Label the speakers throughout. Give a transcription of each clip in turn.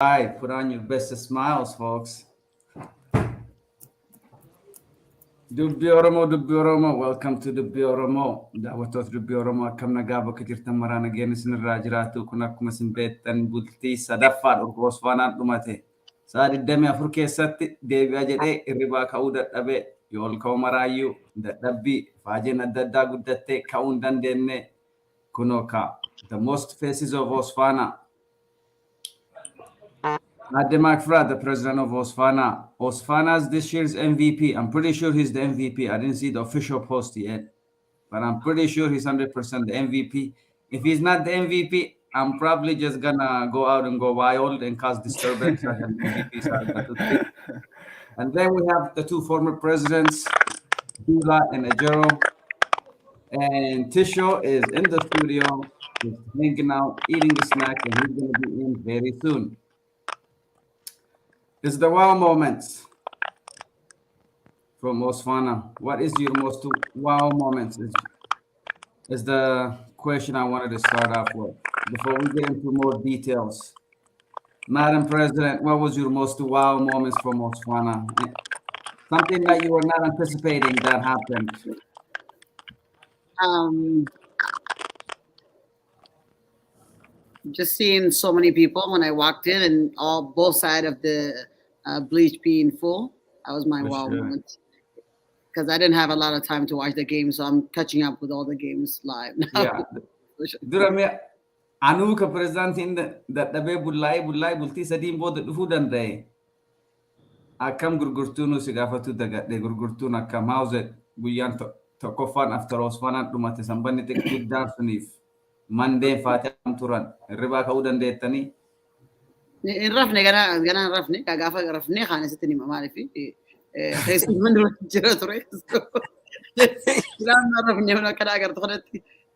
Speaker 1: Right, put on your best smiles, folks. Dubbii Oromoo, welcome to Dubbii Oromoo. Daawwattoota Dubbii Oromoo akkam nagaa bakka jirtan maraa nageenya isinirraa jiraatu kun akkuma isin beektan bultii sadaffaan OSFNA'n dhumate. Sa'a 24 keessatti deebi'a jedhee hirribaa ka'uu dadhabee yoo ol ka'u maraayyuu dadhabbii faajeen adda addaa guddattee ka'uu hin dandeenye kunoo ka'a. The most faces of OSFNA. Mark Frad, the president of OSFNA. OSFNA's this year's MVP. I'm pretty sure he's the MVP. I didn't see the official post yet, but I'm pretty sure he's 100% the MVP. If he's not the MVP, I'm probably just gonna go out and go wild and cause disturbance. And then we have the two former presidents, Dula and Ejero. And Tisho is in the studio, just hanging out, eating the snack, and he's gonna be in very soon. It's the wow moments from OSFNA. What is your most wow moments? Is the question I wanted to start off with before we get into more details. Madam President, what was your most wow moments from OSFNA? Something that you were not anticipating that happened.
Speaker 2: Just seeing so many people when I walked in and both sides of the bleach being full. That was my wow moment. Because I didn't have a lot of time to watch the game, so I'm catching up with all the games live now.
Speaker 1: Yeah. Durame Anuka present in the bullai bulti sadin bod food and day. Akam gurgurtunu sigafatu dagat de gurgurtun akam hause guyan to kofan after OSFNA dumate sambani tek good dance nif. Monday Fatam Turan, Rebecca Udan de Tani.
Speaker 2: In Rafne, Gana Rafne, Kagafa Rafne, Hanesitini Mamalifi,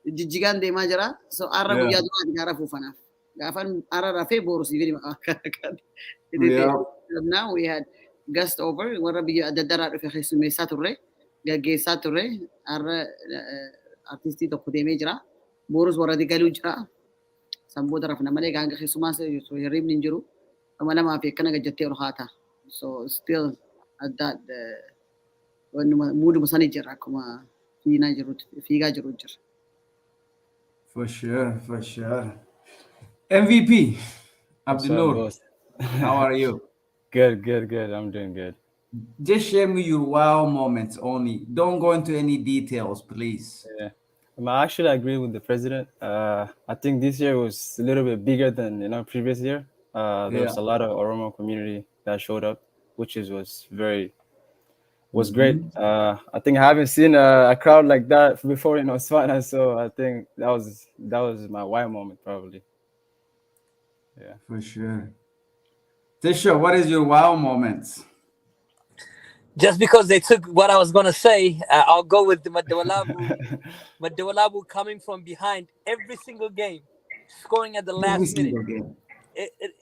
Speaker 2: Jigan de Majara, so Arabu Garafufana. Gafan Arafe Boros, now we had guest over, what be at the Dara of Hesume Saturday, Gage Saturday, Artisti of Majra. Boros waradi galu jira samboda rafna male ganga khisumas so yarib ninjuru amana ma fi kana gajette rohata so still at that when mood musani jira kuma fina jiru figa jiru jir
Speaker 1: For sure. MVP Abdinur, how are you?
Speaker 3: Good. I'm doing good.
Speaker 1: Just share me your wow moments only. Don't go into any details, please.
Speaker 3: Yeah. I actually agree with the president. I think this year was a little bit bigger than previous year. There was a lot of Oromo community that showed up, which was great. I think I haven't seen a crowd like that before in OSFNA, so I think that was my wow moment probably. Yeah,
Speaker 1: for sure. Tisha, what is your wow moments?
Speaker 4: Just because they took what I was going to say, I'll go with the Madewalabu coming from behind every single game, scoring at the last minute.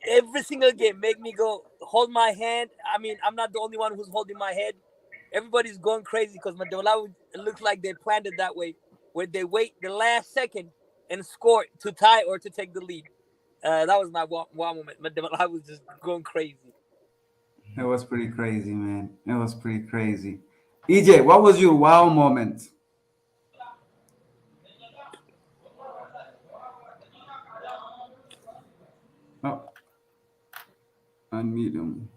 Speaker 4: Every single game make me go, hold my hand. I mean, I'm not the only one who's holding my head. Everybody's going crazy because Madewalabu, it looks like they planned it that way, where they wait the last second and score to tie or to take the lead. That was my wow moment. Madewalabu was just going crazy.
Speaker 1: It was pretty crazy, man. It was pretty crazy. EJ, what was your wow moment? Oh, unmute him.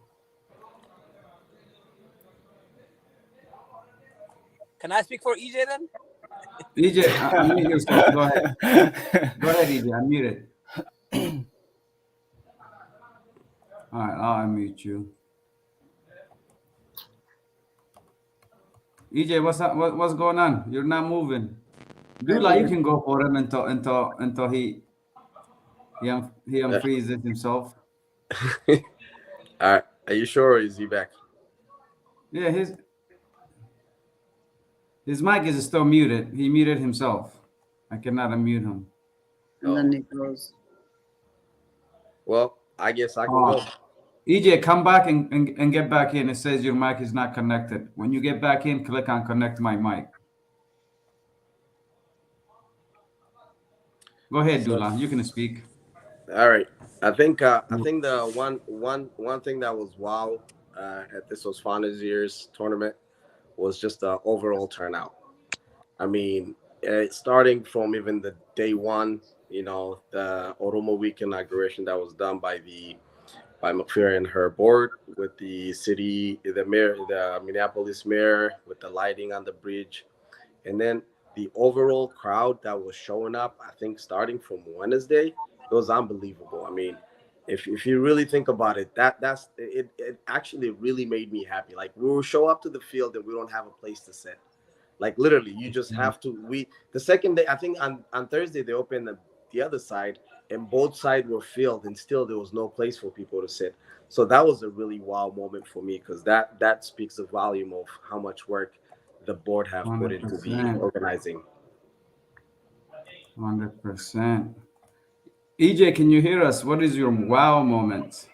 Speaker 4: Can I speak for EJ then?
Speaker 1: EJ, unmute yourself. Go ahead. Go ahead, EJ. Unmute it. All right, I'll unmute you. EJ, what's going on? You're not moving. Dula, you can go for him until he unfreezes himself.
Speaker 5: All right. Are you sure, or is he back?
Speaker 1: Yeah, his mic is still muted. He muted himself. I cannot unmute him.
Speaker 2: And then it goes.
Speaker 5: Well, I guess I can go.
Speaker 1: EJ, come back and get back in. It says your mic is not connected. When you get back in, click on connect my mic. Go ahead, Dula. You can speak.
Speaker 5: All right. I think the one thing that was wow at this OSFNA's year's tournament was just the overall turnout. I mean, starting from even the day one, the Oromo Week inauguration that was done by McPherry and her board with the city, the mayor, the Minneapolis mayor, with the lighting on the bridge, and then the overall crowd that was showing up. I think starting from Wednesday, it was unbelievable. I mean, if you really think about it, that's it. It actually really made me happy. Like we will show up to the field and we don't have a place to sit. Like literally, you just have to. We the second day, I think on Thursday they opened the other side, and both sides were filled, and still there was no place for people to sit. So that was a really wow moment for me because that speaks a volume of how much work the board have put into the
Speaker 1: 100%.
Speaker 5: organizing.
Speaker 1: 100%. EJ, can you hear us? What is your wow moment?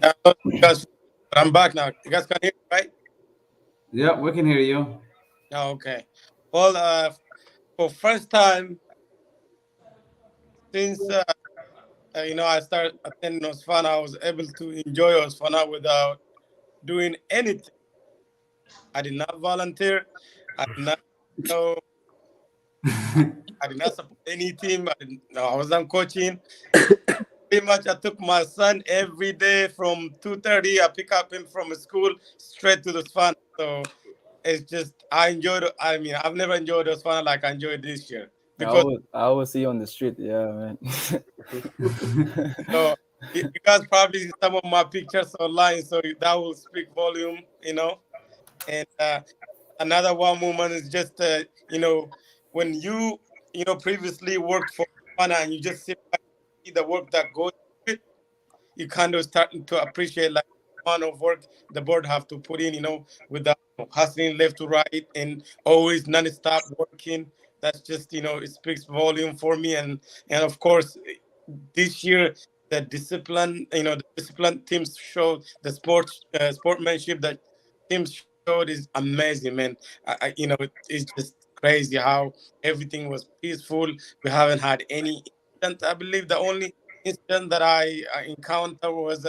Speaker 6: Yeah, guys, I'm back now. You guys can hear me, right?
Speaker 1: Yeah, we can hear you.
Speaker 6: Oh, okay. Well, for first time since I started attending OSFANA, I was able to enjoy OSFANA without doing anything. I did not volunteer. I did not know. I did not support any team. I wasn't coaching. Pretty much, I took my son every day from 2:30. I pick up him from school straight to the OSFANA. So it's just I enjoyed. I mean, I've never enjoyed OSFANA like I enjoyed this year because
Speaker 3: I always see you on the street. Yeah, man.
Speaker 6: so you guys probably see some of my pictures online, so that will speak volume, And another one moment is just when you previously worked for Fana and you just see the work that goes with it, you kind of starting to appreciate like the amount of work the board have to put in, with the hustling left to right and always non-stop working. That's just it speaks volume for me, and of course this year the discipline, the discipline teams showed, the sportsmanship that teams showed is amazing, man. It's just crazy how everything was peaceful. We haven't had any incident. I believe the only incident that I encountered was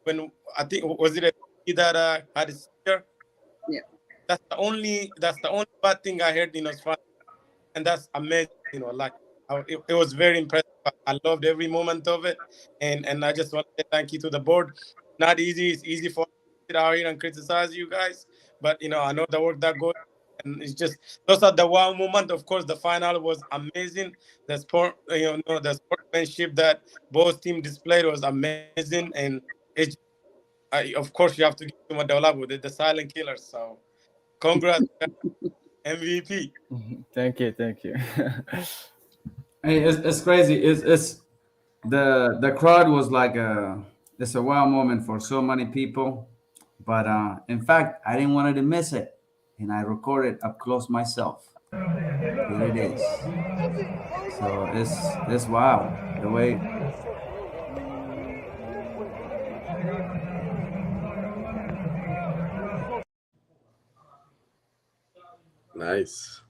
Speaker 6: when I think was it a that had a seizure.
Speaker 2: Yeah.
Speaker 6: That's the only bad thing I heard in Australia, and that's amazing. Like it was very impressive. I loved every moment of it, and I just want to say thank you to the board. Not easy. It's easy for us to sit out here and criticize you guys, but I know the work that goes, and it's just those are the wow moment. Of course, the final was amazing. The sport, the sportsmanship that both teams displayed was amazing, and it's of course you have to give them a dollar with the silent killers. So congrats, MVP.
Speaker 3: Thank you, thank you.
Speaker 1: Hey, it's crazy. It's the crowd was like it's a wow moment for so many people. But in fact, I didn't want to miss it, and I recorded up close myself. Here it is. So it's wow the way.
Speaker 5: Nice.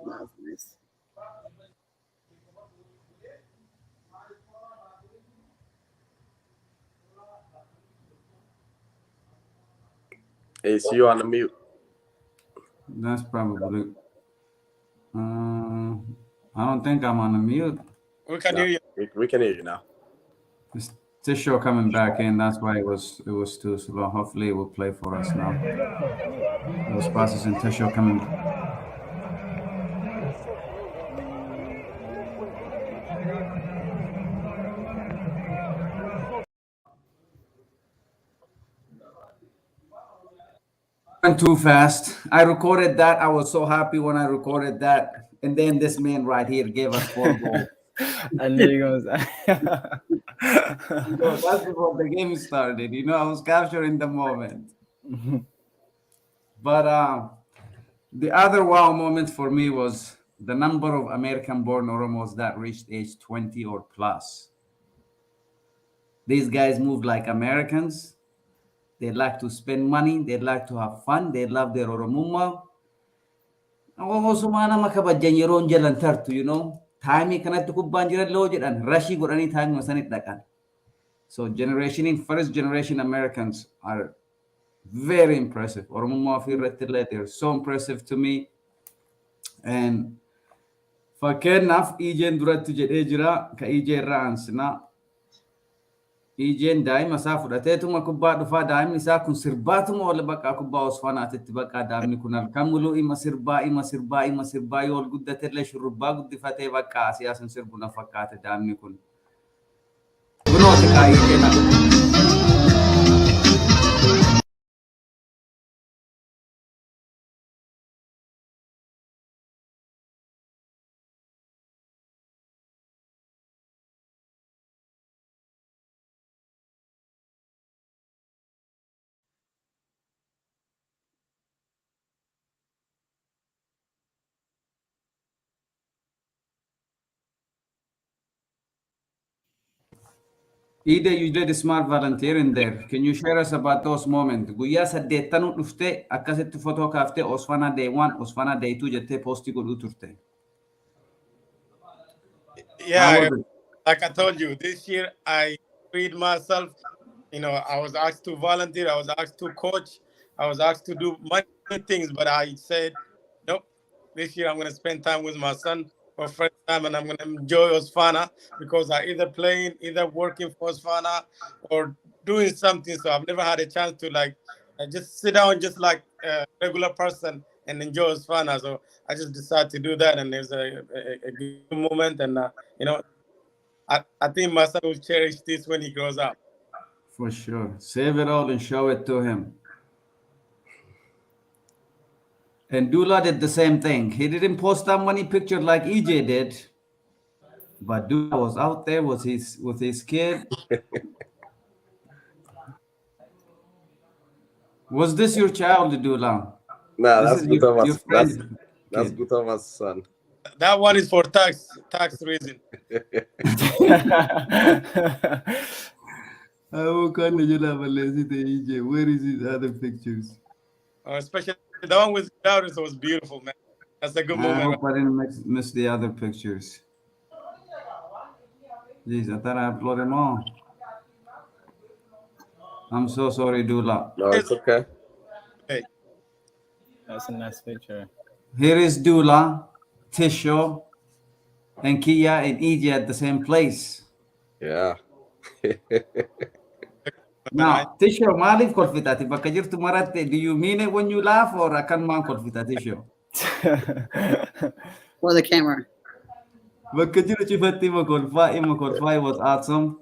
Speaker 2: That's nice.
Speaker 5: Hey, see you on the mute.
Speaker 1: That's probably. I don't think I'm on the mute.
Speaker 6: We can
Speaker 5: No,
Speaker 6: hear you.
Speaker 5: we can hear you now.
Speaker 1: This tissue coming back in. That's why it was too slow. Hopefully, it will play for us now. It was processing tissue coming. Went too fast. I recorded that. I was so happy when I recorded that. And then this man right here gave us 4 goals.
Speaker 3: I knew you guys.
Speaker 1: That's before the game started. I was capturing the moment. But the other wow moment for me was the number of American-born Oromos that reached age 20 or plus. These guys moved like Americans. They like to spend money. They like to have fun. They love their Oromuma. Ako sumana makabadyan yeroon jalan tartu, taayimii kanatti kubbaan jira loo jedhan rashii godhanii taayimii sanatti dhaqan. So first generation Americans are very impressive. Oromummaa ofii irratti illee they're so impressive to me. And fakkeenyaaf EJ'n duratti jedhee jira ka EJ irraa aansinaa. EJ'n daa'ima isaa fudhateetuma kubbaa dhufaa daa'imni isaa kun sirbaatuma wal baqaa kubbaa Osfanaatitti baqaa daa'imni kun halkan muluu ima sirbaa yoo ol guddate illee shurrubbaa guddifatee baqaa siyaasan sirbu na fakkaate daa'imni kun. Kunooti kaa EJ'n Ida, you did a smart volunteer in there. Can you share us about those moments? Guyyaa saddeettanuu dhuftee akkasitti fotoo kaaftee Osfana Day 1, Osfana Day 2 jettee poostii godhuu turte.
Speaker 6: Yeah, like I told you, this year I freed myself. You know, I was asked to volunteer, I was asked to coach, I was asked to do many things, but I said, nope, this year I'm going to spend time with my son for first time, and I'm going to enjoy Osfana because I either playing, either working for Osfana or doing something. So I've never had a chance to like just sit down just like a regular person and enjoy Osfana. So I just decided to do that, and there's a good moment, and you know, I think my son will cherish this when he grows up.
Speaker 1: For sure. Save it all and show it to him. And Dula did the same thing. He didn't post that many pictures like EJ did, but Dula was out there with his kid. Was this your child, Dula?
Speaker 5: No,
Speaker 1: This
Speaker 5: that's
Speaker 1: is
Speaker 5: Gutama's.
Speaker 1: friend.
Speaker 5: That's Gutama's son.
Speaker 6: That one is for tax reason.
Speaker 1: Where is his other pictures?
Speaker 6: Especially the one with daughters was beautiful, man. That's a good
Speaker 1: I
Speaker 6: moment.
Speaker 1: hope I didn't miss the other pictures. Jeez, I thought I uploaded them all. I'm so sorry, Dula.
Speaker 5: No, it's okay.
Speaker 6: Hey.
Speaker 3: That's a nice picture.
Speaker 1: Here is Dula, Tisho, and Kia and EJ at the same place.
Speaker 5: Yeah.
Speaker 1: Now, Tisho, maalif kolfitati bakka jirtu maratte? Do you mean it when you laugh or akan maan kolfita, Tisho?
Speaker 2: For the camera.
Speaker 1: Bakka jiru cifatti ima kolfaa, it was awesome.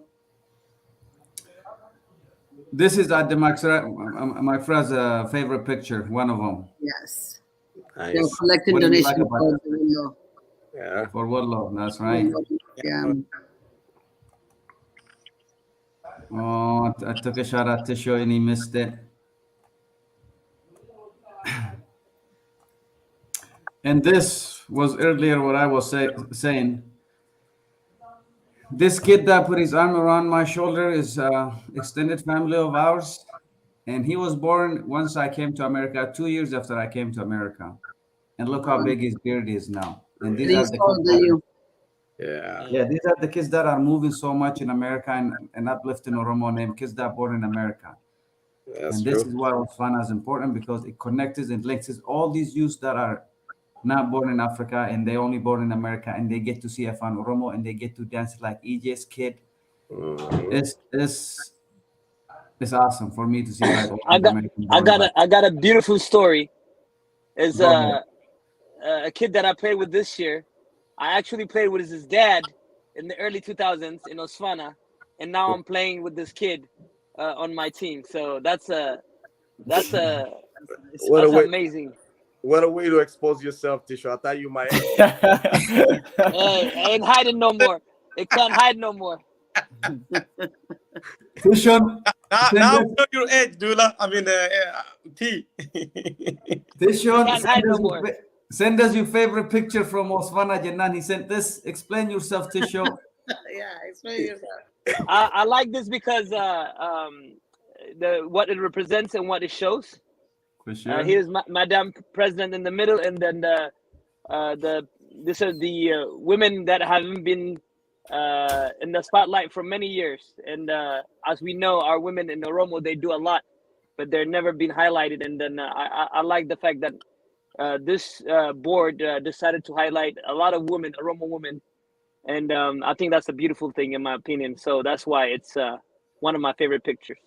Speaker 1: This is at my friend's favorite picture, one of them.
Speaker 2: Yes.
Speaker 5: Nice.
Speaker 2: They're collecting
Speaker 1: What do you
Speaker 2: donations
Speaker 1: like about
Speaker 2: for
Speaker 1: that?
Speaker 2: the window.
Speaker 5: Yeah.
Speaker 1: For Wallo, that's right.
Speaker 2: Yeah.
Speaker 1: Oh, I took a shot at Tisho and he missed it. And this was earlier what I was saying. This kid that put his arm around my shoulder is extended family of ours. And he was born once I came to America, 2 years after I came to America. And look how big his beard is now. And these are the kids
Speaker 5: Yeah.
Speaker 1: these are the kids that are moving so much in America and uplifting Oromo name, kids that are born in America.
Speaker 5: That's
Speaker 1: And
Speaker 5: true.
Speaker 1: this is why OSFNA is important, because it connects and links all these youths that are not born in Africa and they only born in America, and they get to see Afan Oromo and they get to dance like EJ's kid. It's awesome for me to see like all
Speaker 4: I
Speaker 1: these
Speaker 4: got
Speaker 1: American
Speaker 4: I
Speaker 1: born
Speaker 4: got
Speaker 1: like-
Speaker 4: a I got a beautiful story. Is
Speaker 1: Go ahead.
Speaker 4: a kid that I played with this year. I actually played with his dad in the early 2000s in OSFNA, and now I'm playing with this kid on my team. So that's
Speaker 5: What a way,
Speaker 4: amazing.
Speaker 5: what a way to expose yourself, Tisho. I thought you might.
Speaker 4: Hey, I ain't hiding no more. It can't hide no more.
Speaker 1: Tishon,
Speaker 6: Now
Speaker 1: send
Speaker 6: know your age, Dula. I mean, T.
Speaker 1: Tishon,
Speaker 4: Can't hide no more.
Speaker 1: send us your favorite picture from OSFNA, Jannan. He sent this. Explain yourself, Tisho.
Speaker 2: Yeah, explain yourself.
Speaker 4: I like this because what it represents and what it shows.
Speaker 1: For sure.
Speaker 4: Here's Madame President in the middle, and then the these are the women that haven't been in the spotlight for many years. And as we know, our women in Oromo, they do a lot, but they're never been highlighted. And then I like the fact that this board decided to highlight a lot of women, Oromo women. And I think that's a beautiful thing, in my opinion. So that's why it's one of my favorite pictures.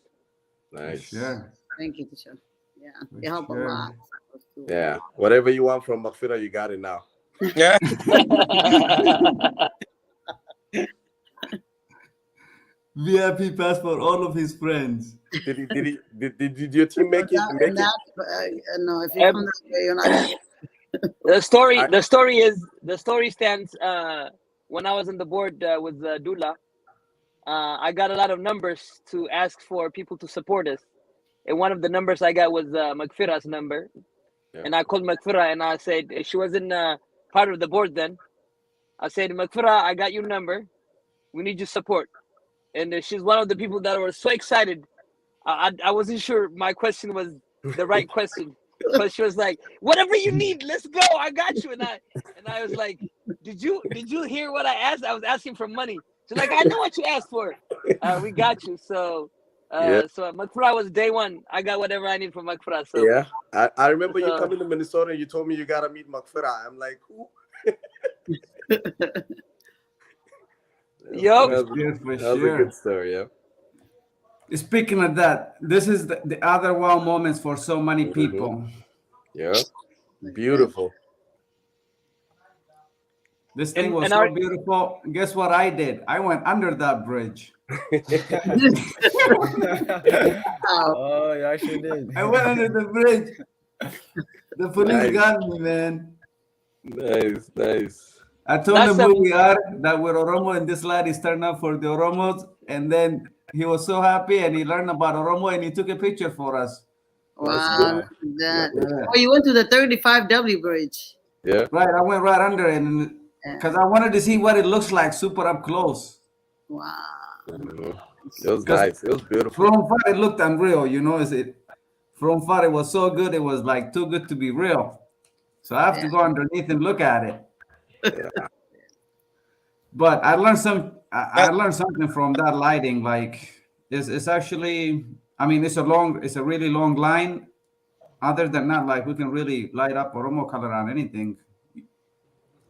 Speaker 5: Nice.
Speaker 1: Sure.
Speaker 2: Thank you, teacher. Yeah,
Speaker 1: For
Speaker 2: you help a
Speaker 1: sure.
Speaker 2: lot.
Speaker 5: Yeah. Whatever you want from Makfira, you got it now.
Speaker 6: Yeah.
Speaker 1: VIP pass for all of his friends.
Speaker 5: Did your team make it?
Speaker 2: No, if you come that way, you're not.
Speaker 4: The story stands. When I was on the board with Dula, I got a lot of numbers to ask for people to support us, and one of the numbers I got was Magfira's number, and I called Magfira and I said she wasn't part of the board then. I said, Magfira, I got your number. We need your support, and she's one of the people that were so excited. I wasn't sure my question was the right question. But she was like, "Whatever you need, let's go. I got you." And I was like, "Did you hear what I asked? I was asking for money." She's like, "I know what you asked for. We got you." So so Makfura was day one. I got whatever I need from Makfura. So
Speaker 5: yeah, I remember you coming to Minnesota and you told me you gotta meet Makfura. I'm like, who?
Speaker 4: Yup.
Speaker 5: That was a good story. Yeah.
Speaker 1: Speaking of that, this is the other wow moments for so many people.
Speaker 5: Yeah, beautiful.
Speaker 1: This thing was so beautiful. Guess what I did? I went under that bridge.
Speaker 3: Oh, you actually did.
Speaker 1: I went under the bridge. The police got me, man.
Speaker 5: Nice.
Speaker 1: I told them who we are, that we're Oromo, and this lad is turned up for the Oromos. And then he was so happy, and he learned about Oromo, and he took a picture for us.
Speaker 2: Wow. Oh, you went to the 35W bridge.
Speaker 5: Yeah.
Speaker 1: Right, I went right under it, because I wanted to see what it looks like super up close.
Speaker 2: Wow.
Speaker 5: It was nice. It was beautiful.
Speaker 1: From far, it looked unreal, you know. From far, it was so good. It was like too good to be real. So I have to go underneath and look at it.
Speaker 5: Yeah.
Speaker 1: But I learned something from that lighting. Like it's actually, I mean, it's a really long line. Other than that, like we can really light up Oromo color on anything.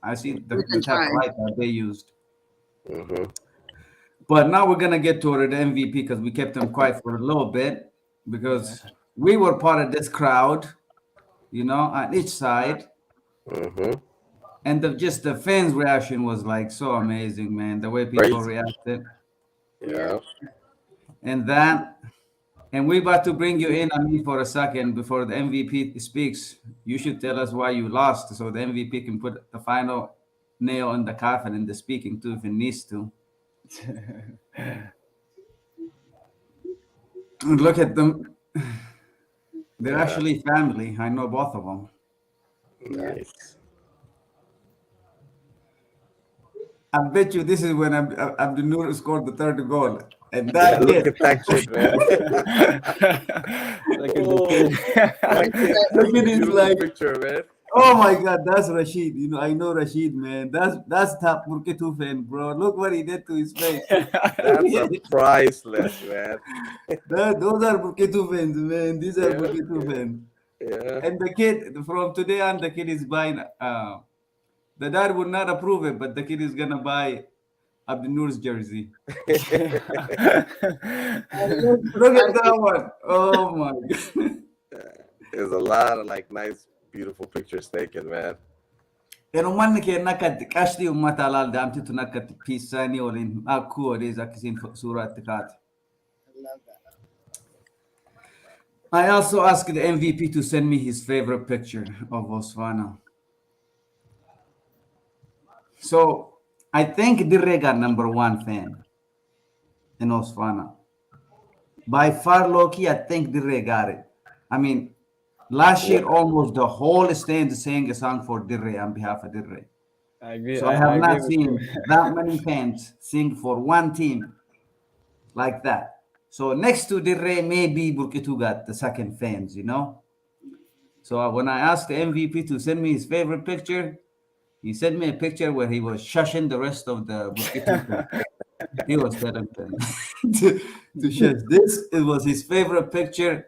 Speaker 1: I see the type of light that they used. But now we're gonna get to the MVP because we kept them quiet for a little bit because we were part of this crowd, you know, on each side. And the fans' reaction was like so amazing, man. The way people reacted.
Speaker 5: Yeah.
Speaker 1: And we're about to bring you in on me for a second before the MVP speaks. You should tell us why you lost so the MVP can put the final nail in the coffin in the speaking too if it needs to. And look at them. They're actually family. I know both of them.
Speaker 5: Nice.
Speaker 1: I bet you this is when Abdinur scored the third goal. And that
Speaker 5: look at that kid, man.
Speaker 3: Look at
Speaker 1: his like
Speaker 5: picture, man.
Speaker 1: Oh my God, that's Rashid. You know, I know Rashid, man. That's top Burketu fan, bro. Look what he did to his face.
Speaker 5: That's priceless, man.
Speaker 1: Those are Burketu fans, man. These are Burketu fans.
Speaker 5: Yeah.
Speaker 1: And the kid, from today on, the kid is buying. The dad would not approve it, but the kid is gonna buy Abdinur's jersey. Look at that one. Oh my God.
Speaker 5: There's a lot of like nice, beautiful pictures taken, man.
Speaker 1: And umanni ke nakati kashti ummata alal damti tu nakati pisani olin aku olis akisin surat tikat. I also asked the MVP to send me his favorite picture of OSFNA. So I think Dirre got #1 fan in OSFNA. By far, Loki, I think Dirre got it. I mean, last year almost the whole stand sang a song for Dirre on behalf of Dirre.
Speaker 3: I agree.
Speaker 1: So I have not seen that many fans sing for one team like that. So next to Dirre, maybe Burkitu got the second fans, you know? So when I asked the MVP to send me his favorite picture, He sent me a picture where he was shushing the rest of the Burkina. He was telling them to shush. It was his favorite picture.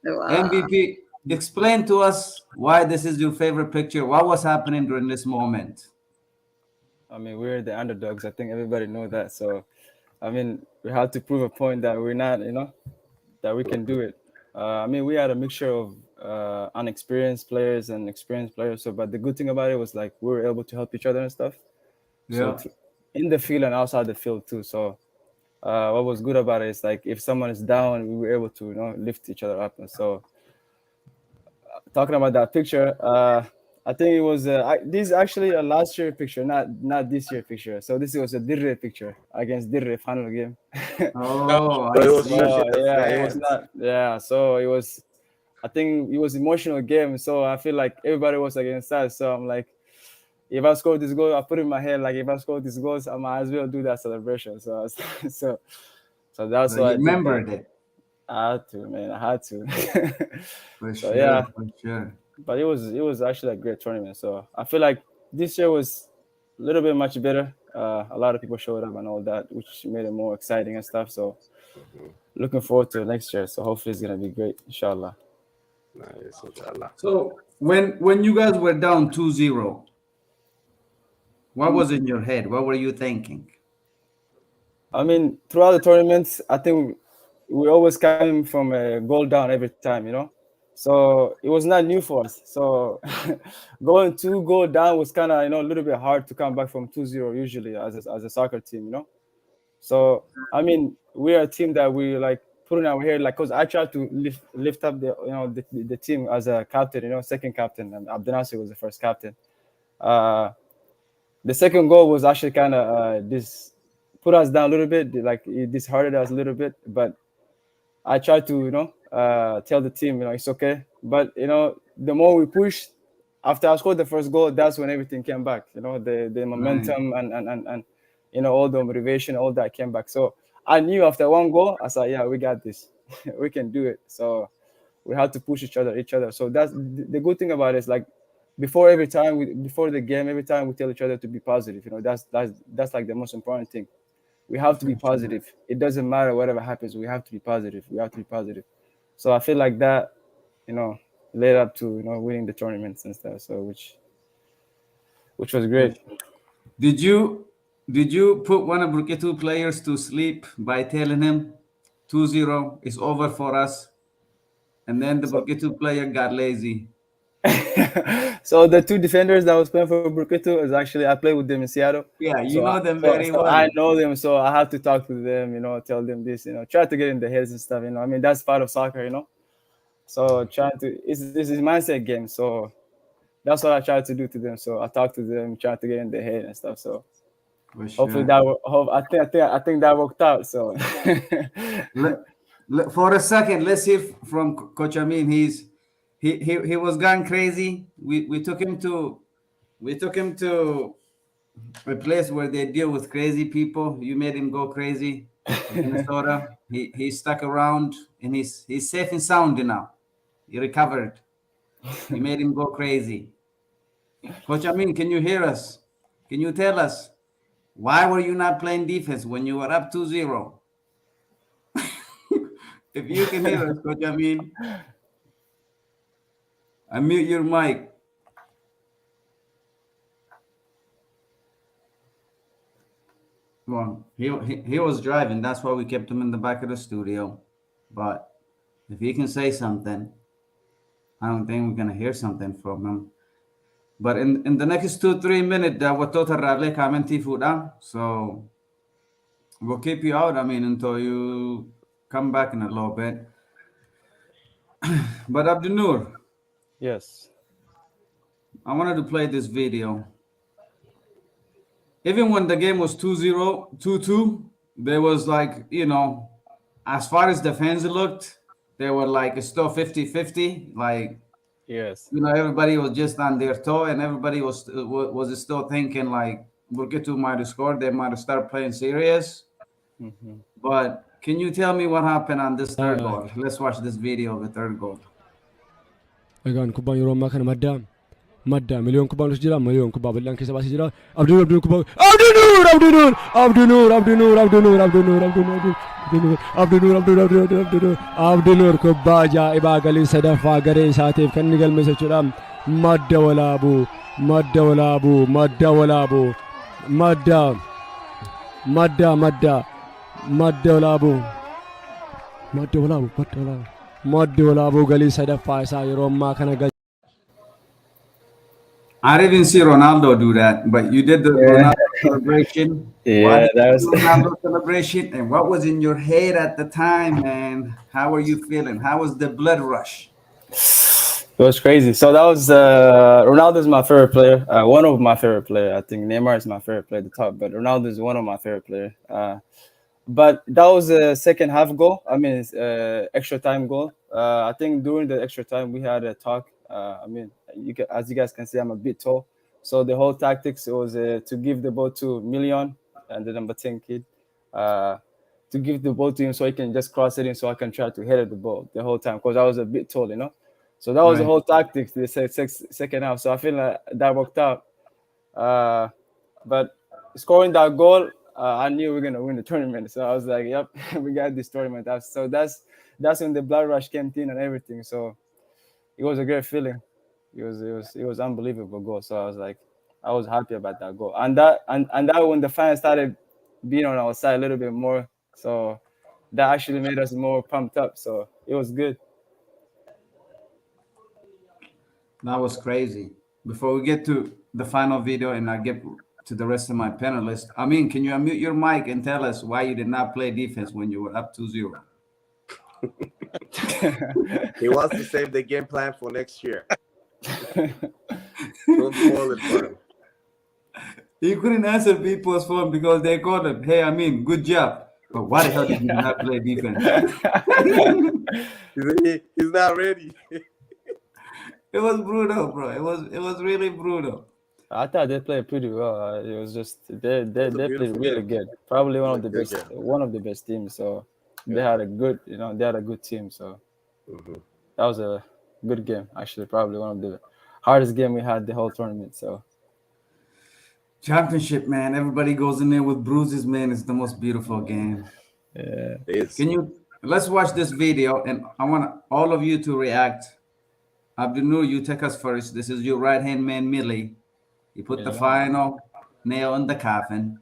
Speaker 1: MVP, explain to us why this is your favorite picture. What was happening during this moment?
Speaker 3: I mean, we're the underdogs. I think everybody know that. So, I mean, we had to prove a point that we're not, that we can do it. I mean, we had a mixture of unexperienced players and experienced players. So, but the good thing about it was like we were able to help each other and stuff.
Speaker 1: Yeah.
Speaker 3: So, in the field and outside the field too. So, what was good about it is like if someone is down, we were able to lift each other up. And so, talking about that picture, I think it was this is actually a last year picture, not this year picture. So this was a Dirre picture against Dirre final game.
Speaker 1: Oh,
Speaker 5: So
Speaker 1: I
Speaker 5: it was
Speaker 1: see.
Speaker 5: shushing the
Speaker 3: Yeah, it was
Speaker 5: fans.
Speaker 3: not. Yeah, so it was. I think it was emotional game. So I feel like everybody was against us. So I'm like, if I score this goal, I put it in my head like if I score this goals, I might as well do that celebration. So so that's
Speaker 1: So
Speaker 3: why I
Speaker 1: you
Speaker 3: did that.
Speaker 1: remembered it.
Speaker 3: I had to, man. I had to.
Speaker 1: For
Speaker 3: So
Speaker 1: sure,
Speaker 3: yeah,
Speaker 1: for sure.
Speaker 3: but it was actually a great tournament. So I feel like this year was a little bit much better. A lot of people showed up and all that, which made it more exciting and stuff. So looking forward to next year. So hopefully it's gonna be great, inshallah.
Speaker 5: Nice, inshallah.
Speaker 1: So when you guys were down 2-0, what was in your head? What were you thinking?
Speaker 3: I mean, throughout the tournaments, I think we always came from a goal down every time. So it was not new for us. So going 2 goal down was kind of a little bit hard to come back from 2-0 usually as a soccer team. So I mean, we're a team that we like put in our head like because I tried to lift up the team as a captain, second captain, and Abdinur was the first captain. The second goal was actually kind of this put us down a little bit, like it disheartened us a little bit, but I tried to tell the team it's okay, but the more we pushed after I scored the first goal, that's when everything came back, the momentum and all the motivation, all that came back. So I knew after one goal, I said, yeah, we got this. We can do it. So we had to push each other. So that's the good thing about it is like before the game, every time we tell each other to be positive. That's like the most important thing. We have to be positive. It doesn't matter whatever happens. We have to be positive. So I feel like that, led up to winning the tournaments and stuff. So which was great.
Speaker 1: Did you put one of Burkina players to sleep by telling him 2-0 is over for us? And then the Burkina player got lazy.
Speaker 3: So the two defenders that was playing for Burkina is actually I played with them in Seattle.
Speaker 1: Yeah, you
Speaker 3: So
Speaker 1: know them very well.
Speaker 3: I know them, so I have to talk to them, tell them this, try to get in the heads and stuff, I mean that's part of soccer, So trying to this is mindset game, so that's what I try to do to them. So I talk to them, try to get in their head and stuff. So hopefully I think that worked out. So
Speaker 1: for a second, let's hear from Coach Amin. He was gone crazy. We took him to a place where they deal with crazy people. You made him go crazy in Minnesota. He stuck around and he's safe and sound now. He recovered. You made him go crazy. Coach Amin, can you hear us? Can you tell us why were you not playing defense when you were up 2-0? If you can hear us, Coach Amin, unmute your mic. Well, he was driving. That's why we kept him in the back of the studio. But if he can say something, I don't think we're gonna hear something from him. But in the next 2-3 minutes, what total rally comment so we'll keep you out. I mean, until you come back in a little bit. But Abdinur,
Speaker 3: yes,
Speaker 1: I wanted to play this video. Even when the game was 2-0, 2-2, there was like, as far as the fans looked, they were like still 50-50. Like,
Speaker 3: yes,
Speaker 1: everybody was just on their toe, and everybody was still thinking like Burkina might have scored. They might have started playing serious.
Speaker 3: Mm-hmm.
Speaker 1: But can you tell me what happened on this third goal? Let's watch this video of the third goal.
Speaker 7: Egaan kubbaan yeroo ammaa kana maddaa madda miliyoon kubbaan dhus jira miliyoon kubbaa bal'aan keessa baasee jira Abdinur kubbaa Abdinur kubbaa ajaa'ibaa galii sadaffaa garee isaatiif kan inni galmeesse jechuudha madda walaabuu madda walaabuu galii sadaffaa isaa yeroo ammaa kana
Speaker 1: I didn't see Ronaldo do that, but you did the Ronaldo celebration.
Speaker 3: Yeah, that was
Speaker 1: Ronaldo celebration. And what was in your head at the time, man? How were you feeling? How was the blood rush?
Speaker 3: It was crazy. So that was Ronaldo's my favorite player. One of my favorite player. I think Neymar is my favorite player at the top, but Ronaldo is one of my favorite player. But that was a second half goal. I mean, extra time goal. I think during the extra time we had a talk. I mean, as you guys can see, I'm a bit tall. So the whole tactics was to give the ball to Million and the number 10 kid. To give the ball to him so he can just cross it in so I can try to head the ball the whole time because I was a bit tall, you know. So that was the whole tactics the second half. So I feel like that worked out. But scoring that goal, I knew we were gonna win the tournament. So I was like, "Yep, we got this tournament." So that's when the blood rush came in and everything. So it was a great feeling. It was unbelievable goal. So I was like, I was happy about that goal. And that when the fans started being on our side a little bit more, so that actually made us more pumped up. So it was good.
Speaker 1: That was crazy. Before we get to the final video and I get to the rest of my panelists, I mean, can you unmute your mic and tell us why you did not play defense when you were up 2-0?
Speaker 5: He wants to save the game plan for next year. Don't spoil it for him.
Speaker 1: He couldn't answer people's phone because they called him, hey, I mean, good job. But why the hell did you not play defense?
Speaker 5: He's not ready.
Speaker 1: It was brutal, bro. It was really brutal.
Speaker 3: I thought they played pretty well. It was just they played really good. Probably one of the best teams. So they had a good, they had a good team. So that was a good game. Actually, probably one of the hardest game we had the whole tournament. So
Speaker 1: championship, man. Everybody goes in there with bruises, man. It's the most beautiful game.
Speaker 3: Yeah.
Speaker 1: Let's watch this video, and I want all of you to react. Abdinur, you take us first. This is your right-hand man, Millie. He put the final nail in the coffin.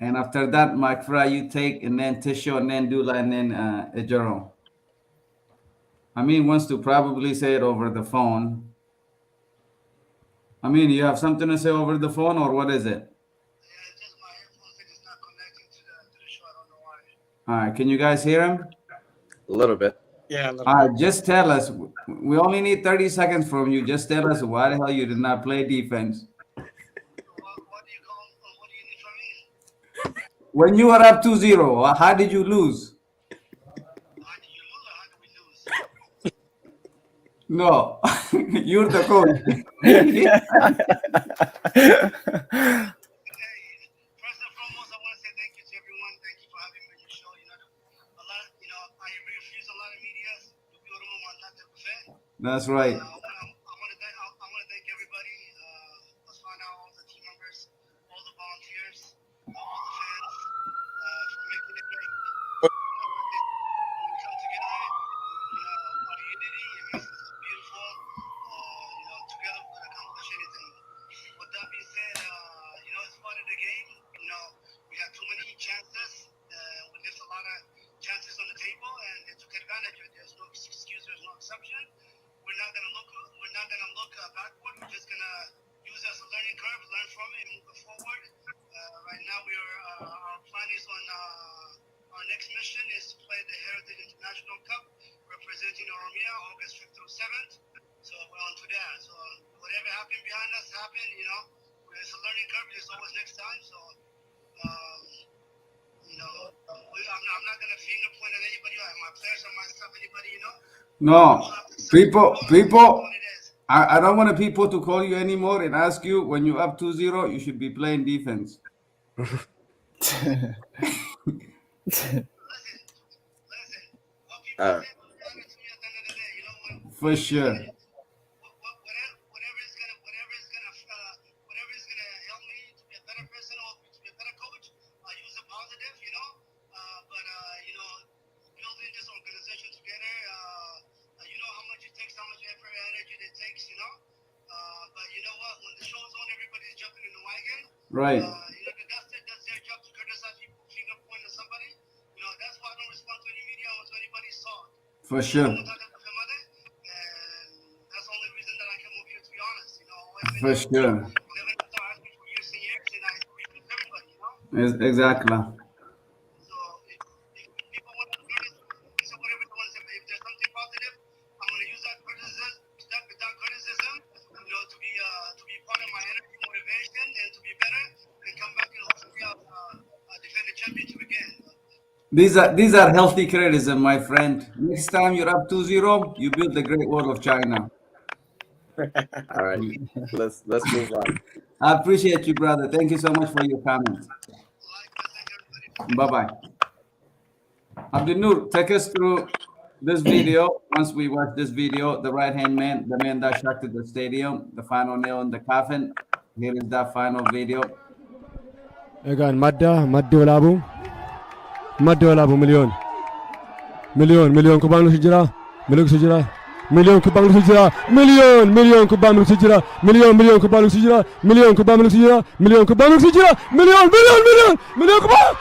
Speaker 1: And after that, Mike Fry, you take, and then Tisho, and then Dula, and then Ejero. I mean, wants to probably say it over the phone. I mean, you have something to say over the phone, or what is it?
Speaker 8: Yeah, just my headphones are just not connecting to the show. I don't know why.
Speaker 1: All right, can you guys hear him?
Speaker 5: A little bit.
Speaker 6: Yeah. A little
Speaker 1: All right, just tell us. We only need 30 seconds from you. Just tell us why the hell you did not play defense.
Speaker 8: What do you need from me?
Speaker 1: When you were up 2-0, how did you lose?
Speaker 8: How did you lose or how did we lose?
Speaker 1: No, you're the coach.
Speaker 8: Okay. First and foremost, I want to say thank you to everyone. Thank you for having me on your show. I refuse a lot of media. Dubbii Oromoo Mandate Buffet.
Speaker 1: That's right.
Speaker 8: I want to thank everybody, OSFNA, all the team members, all the volunteers, all the fans, for making it great. When we come together, our unity, it makes us beautiful. Together we can accomplish anything. With that being said, it's part of the game. We had too many chances. We left a lot of chances on the table, and they took advantage of it. There's no excuse. There's no exception. We're not gonna look backward. We're just gonna use it as a learning curve, learn from it, and move it forward. Right now, our plan is on our next mission is to play the Heritage International Cup, representing Oromia, August 5th through 7th. So we're on to that. So whatever happened behind us happened. It's a learning curve. There's always next time. So. I'm not gonna finger point at anybody, my players or myself, anybody,
Speaker 1: No, people. I don't want people to call you anymore and ask you when you're up 2-0, you should be playing defense.
Speaker 8: Listen. What people say will be honest to me at the end of the day.
Speaker 1: For sure.
Speaker 8: When
Speaker 1: Right.
Speaker 8: That's their job to criticize people, finger point at somebody. That's why I don't respond to any media or to anybody's talk.
Speaker 1: For sure.
Speaker 8: And that's the only reason that I come over here, to be honest.
Speaker 1: For sure.
Speaker 8: Living in South Africa for years and years, and I speak with everybody.
Speaker 1: Exactly.
Speaker 8: So if people want to criticize whatever they want to say, but if there's something positive, I'm going to use that criticism, to be part of my energy, motivation, and to be better, and come back and hopefully defend the championship again.
Speaker 1: These are healthy criticism, my friend. Next time you're up 2-0, you build the Great Wall of China.
Speaker 5: All right, let's move on.
Speaker 1: I appreciate you, brother. Thank you so much for your comments. Bye-bye. Abdinur, take us through this video. Once we watch this video, the right-hand man, the man that shocked the stadium, the final nail in the coffin. Here is that final video.
Speaker 7: Egaan maddi walaabu miliyoon kubbaan nuti jira miliyoon kubbaan nuti jira miliyoon kubbaan nuti jira miliyoon kubbaan nuti jira miliyoon kubbaan nuti jira miliyoon kubbaan nuti jira miliyoon kubbaan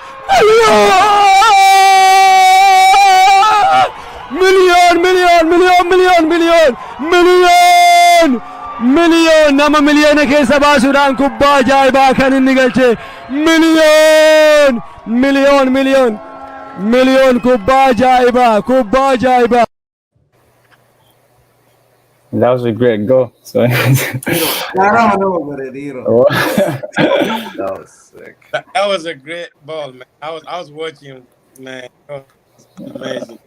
Speaker 7: miliyoon nama miliyoona keessa baasuudhaan kubbaa ajaa'ibaa kan inni galche miliyoon kubbaa ajaa'ibaa.
Speaker 3: That was a great goal. So
Speaker 5: That was sick.
Speaker 6: That was a great ball, man. I was watching, man. Oh, amazing.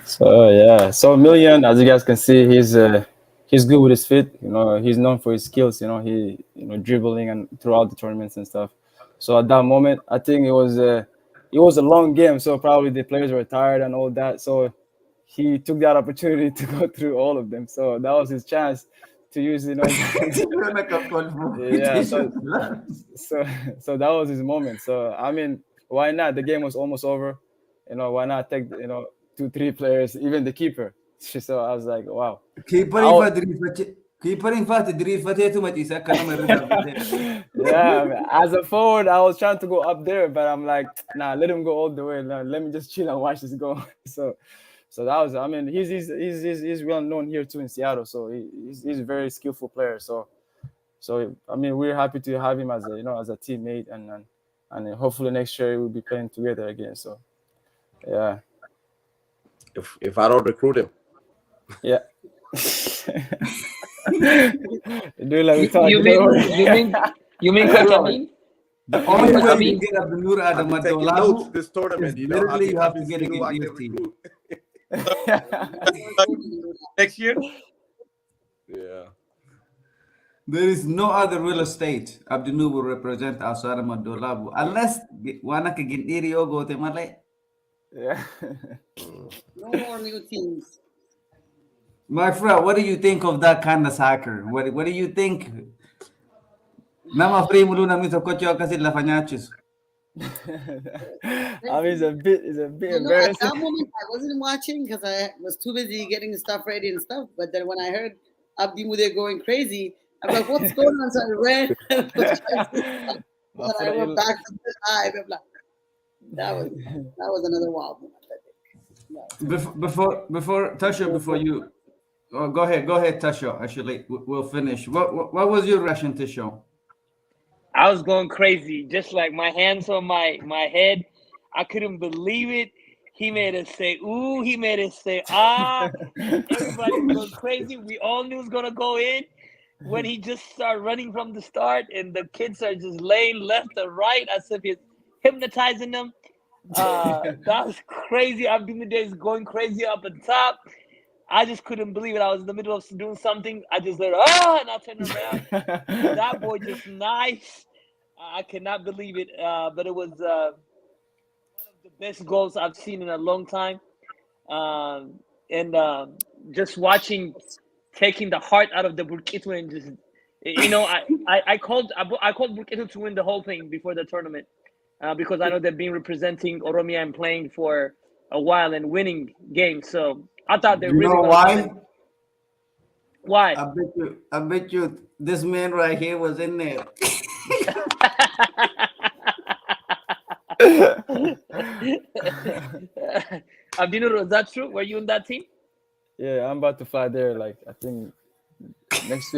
Speaker 3: So yeah, so Million, as you guys can see, he's good with his feet. He's known for his skills. He dribbling and throughout the tournaments and stuff. So at that moment, I think it was a long game. So probably the players were tired and all that. So he took that opportunity to go through all of them. So that was his chance to use, So that was his moment. So I mean, why not? The game was almost over. Why not take 2-3 players, even the keeper? So I was like, wow.
Speaker 1: Keeper infatti dirifatee mati akka nama
Speaker 3: Yeah, man. As a forward, I was trying to go up there, but I'm like, nah, let him go all the way. Nah, let me just chill and watch this go. So that was, I mean, he's well known here too in Seattle. So he's a very skillful player. So I mean, we're happy to have him as a as a teammate, and hopefully next year we'll be playing together again. So yeah.
Speaker 5: If I don't recruit him.
Speaker 3: Yeah. Do like we talk.
Speaker 9: You mean Kakamin?
Speaker 1: The only way you get Abdinur Adam
Speaker 5: I'm taking notes this tournament.
Speaker 1: literally you have to get a good team.
Speaker 6: Next year?
Speaker 5: Yeah.
Speaker 1: There is no other real estate Abdinur will represent outside of Madolabu unless Wanaka Gindiri Ogo Temale.
Speaker 3: Yeah.
Speaker 2: No more new teams.
Speaker 1: My friend, what do you think of that kind of soccer? What do you think? Nama free mulu na mito kocho kasi lafanyachis.
Speaker 3: I mean, it's a bit
Speaker 2: At
Speaker 3: embarrassing.
Speaker 2: that moment, I wasn't watching because I was too busy getting stuff ready and stuff. But then when I heard Abdi Mude going crazy, I'm like, what's going on? So I ran. And I went back to the live. I'm like, that was another wild moment, I think.
Speaker 1: Before Tasha, before you go ahead, Tasha. Actually, we'll finish. What was your reaction to show?
Speaker 4: I was going crazy, just like my hands on my head. I couldn't believe it. He made us say ooh, he made us say ah. Everybody was going crazy. We all knew it was gonna go in. When he just started running from the start, and the kids are just laying left and right as if he's hypnotizing them. That was crazy. Abdinur is going crazy up on top. I just couldn't believe it. I was in the middle of doing something. I just heard, and I turned around. That boy just nice. I cannot believe it. But it was one of the best goals I've seen in a long time. And just watching, taking the heart out of the Burkito and just, I called Burkito to win the whole thing before the tournament. Because I know they've been representing Oromia and playing for a while and winning games. So I thought they really.
Speaker 1: You know why?
Speaker 4: What?
Speaker 1: I bet you this man right here was in there.
Speaker 4: Abdinur, is that true? Were you in that team?
Speaker 3: Yeah, I'm about to fly there. Like I think next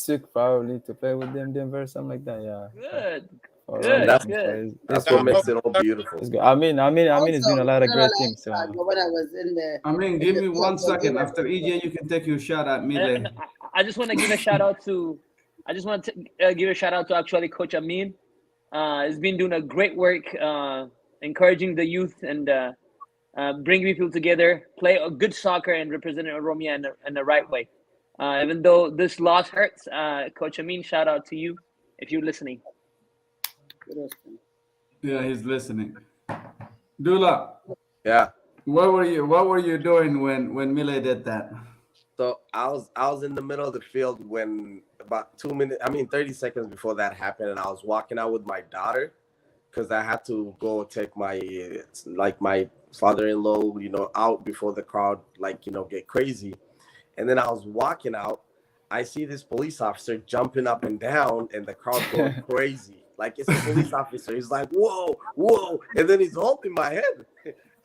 Speaker 3: week probably to play with them, Denver, or something like that. Yeah.
Speaker 4: Good.
Speaker 3: All
Speaker 4: Good,
Speaker 3: right.
Speaker 4: good.
Speaker 5: That's what makes it all beautiful.
Speaker 3: It's good. I mean, it's been a lot of great teams. So.
Speaker 2: When I was in the,
Speaker 1: I mean, give me 1 second. After EJ, you can take your shot at Mile.
Speaker 4: I just want to give a shout out to. I just want to give a shout out to actually Coach Amin. He's been doing a great work, encouraging the youth and bringing people together, play a good soccer and representing Oromia in the right way. Even though this loss hurts, Coach Amin, shout out to you if you're listening.
Speaker 1: Yeah, he's listening. Dula.
Speaker 5: Yeah.
Speaker 1: What were you doing when Mile did that?
Speaker 5: So I was in the middle of the field when about 30 seconds before that happened, and I was walking out with my daughter because I had to go take my father-in-law, out before the crowd get crazy. And then I was walking out, I see this police officer jumping up and down, and the crowd going crazy. Like it's a police officer. He's like, whoa, whoa, and then he's holding my head.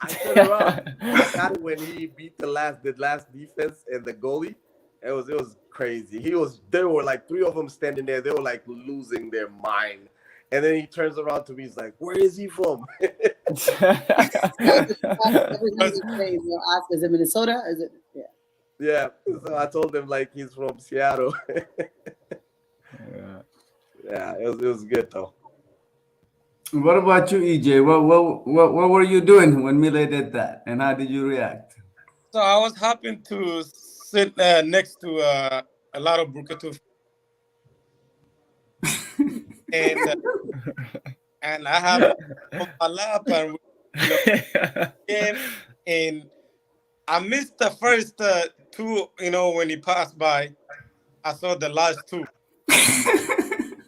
Speaker 5: I turned around. I got it when he beat the last defense and the goalie. It was crazy. There were like 3 of them standing there. They were like losing their mind. And then he turns around to me. He's like, "Where is he from?"
Speaker 2: Every time you play, they'll ask, "Is it Minnesota? Is it?" Yeah.
Speaker 5: Yeah. So I told him like he's from Seattle. Yeah. It was good though.
Speaker 1: What about you, EJ? What were you doing when Mile did that, and how did you react?
Speaker 6: So I was happy to sit next to a lot of Burkatu, and I have a lap and game, and I missed the first 2. When he passed by, I saw the last 2.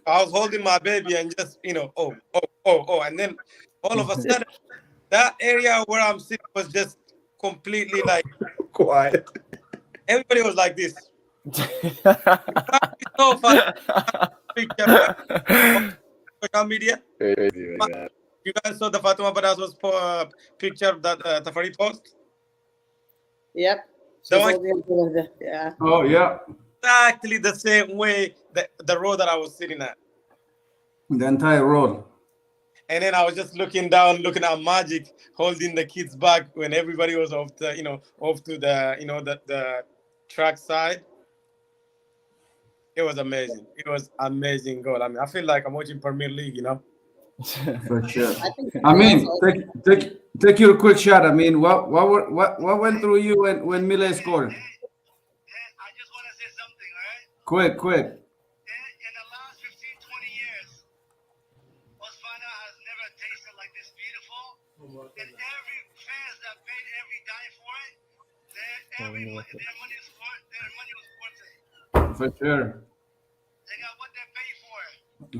Speaker 6: I was holding my baby and just oh, and then all of a sudden that area where I'm sitting was just completely like
Speaker 5: quiet.
Speaker 6: Everybody was like this. So fun. Picture social media. You guys saw the Fatima Badazzo's picture that Tafari post?
Speaker 2: Yep.
Speaker 1: Yeah. Oh yeah.
Speaker 6: Exactly the same way the road that I was sitting at.
Speaker 1: The entire road.
Speaker 6: And then I was just looking down, looking at Magic holding the kids back when everybody was off to the track side. It was amazing. It was amazing goal. I mean, I feel like I'm watching Premier League,
Speaker 1: For sure. I mean, take your quick shot. I mean, what went through you when Mile scored?
Speaker 8: I just want to say something, all right?
Speaker 1: Quick.
Speaker 8: In the last 15, 20 years, OSFNA has never tasted like this beautiful. And every fans that paid every dime for it, their money was worth it.
Speaker 1: For sure.
Speaker 8: They got what they paid for it.